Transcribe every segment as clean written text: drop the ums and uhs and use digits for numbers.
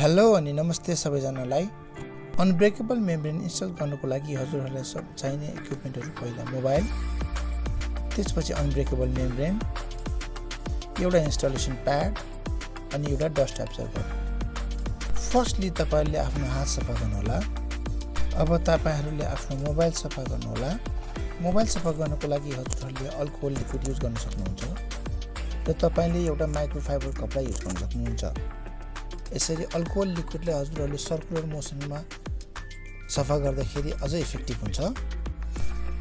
Hello अनि नमस्ते सबैजनालाई। अनब्रेकेबल मेम्ब्रेन इन्स्टल गर्नको लागि हजुरहरूलाई सब चाहिने इक्विपमेन्टहरू पहिला मोबाइल, त्यसपछि अनब्रेकेबल मेम्ब्रेन, एउटा इन्स्टलेसन प्याड अनि एउटा डस्ट एब्जर्बर। फर्स्टली तपाईहरुले आफ्नो हात सफा गर्नुहोला। अब तपाईहरुले आफ्नो मोबाइल सफा गर्नुहोला। मोबाइल सफा गर्नको लागि हजुरहरूले अल्कोहल लिक्विड युज गर्न सक्नुहुन्छ र तपाईले एउटा माइक्रोफाइबर कपडा युज गर्न सक्नुहुन्छ। यसरी अल्कोहल लिक्विडले हजुरहरूले सर्कुलर मोसनमा सफा गर्दाखेरि अझै इफेक्टिभ हुन्छ।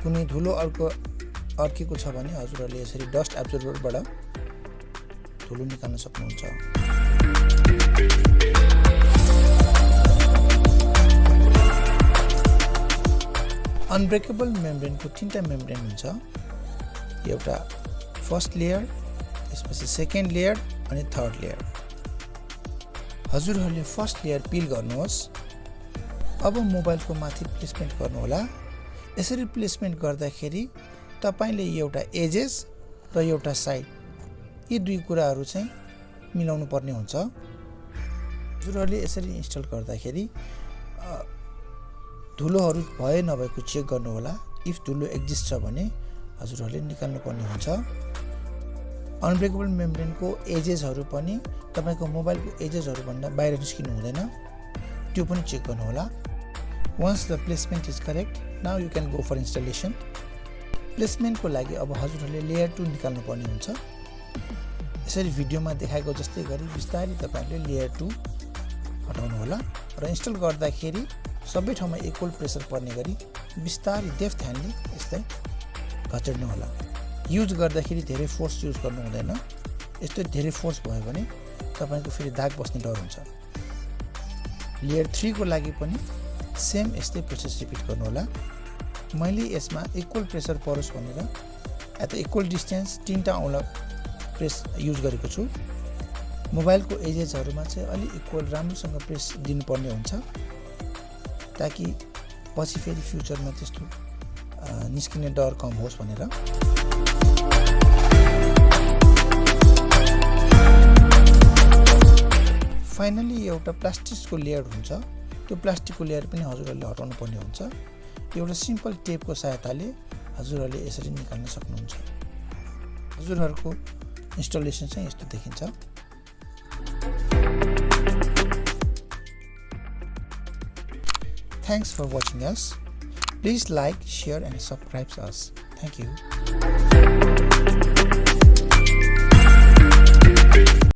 कुनै धुलो अड्केको छ भने हजुरहरूले यसरी डस्ट एब्जर्बरबाट धुलो निकाल्न सक्नुहुन्छ। अनब्रेकेबल मेम्ब्रेनको तीनटा मेम्ब्रेन हुन्छ। एउटा फर्स्ट लेयर, त्यसपछि सेकेन्ड लेयर अनि थर्ड लेयर। हजुरहरूले फर्स्ट लेयर पिल गर्नुहोस्। अब मोबाइलको माथि प्लेसमेन्ट गर्नुहोला। यसरी प्लेसमेन्ट गर्दाखेरि तपाईले एउटा एजेस र एउटा साइड, यी दुई कुराहरू चाहिँ मिलाउनु पर्ने हुन्छ। हजुरहरूले यसरी इन्स्टल गर्दाखेरि धुलोहरू भए नभएको चेक गर्नुहोला। इफ धुलो एक्जिस्ट छ भने हजुरहरूले निकाल्नु पर्ने हुन्छ। अनब्रेकेबल मेम्ब्रेनको एजेसहरू पनि तपाईको मोबाइलको एजेसहरू भन्दा बाहिर निस्किनु हुँदैन, त्यो पनि चेक गर्नुहोला। Once the placement is correct, now you can go for installation. प्लेसमेन्टको लागि अब हजुरहरूले लेयर 2 निकाल्नु पर्ने हुन्छ। यसरी भिडियोमा देखाएको जस्तै गरी बिस्तारै तपाईहरुले लेयर 2 हटाउनु होला र इन्स्टल गर्दाखेरि सबै ठाउँमा इक्वल प्रेसर पर्ने गरी बिस्तारै डेप्थ ह्यान्डले यसलाई घचेड्नु होला। युज गर्दाखेरि धेरै फोर्स युज गर्नु हुँदैन। यस्तो धेरै फोर्स भयो भने तपाईको फेरि दाग बस्ने डर हुन्छ। लेयर 3 को लागि पनि सेम यस्तै प्रोसेस रिपिट गर्नु होला। मैले यसमा इक्वल प्रेसर परोस् भनेर एट इक्वल डिस्टेन्स 3टा औँला प्रेस युज गरेको छु। मोबाइलको एजेसहरुमा चाहिँ अलि इक्वल राम्रोसँग प्रेस दिनुपर्ने हुन्छ, ताकि पछि फेरि फ्युचरमा त्यस्तो निस्किने डर कम होस् भनेर। फाइनली एउटा प्लास्टिकको लेयर हुन्छ। त्यो प्लास्टिकको लेयर पनि हजुरहरूले हटाउनु पर्ने हुन्छ। एउटा सिम्पल टेपको सहायताले हजुरहरूले यसरी निकाल्न सक्नुहुन्छ। हजुरहरूको इन्स्टलेसन चाहिँ यस्तो देखिन्छ। Thanks for watching us. Please like, share and subscribe us. Thank you.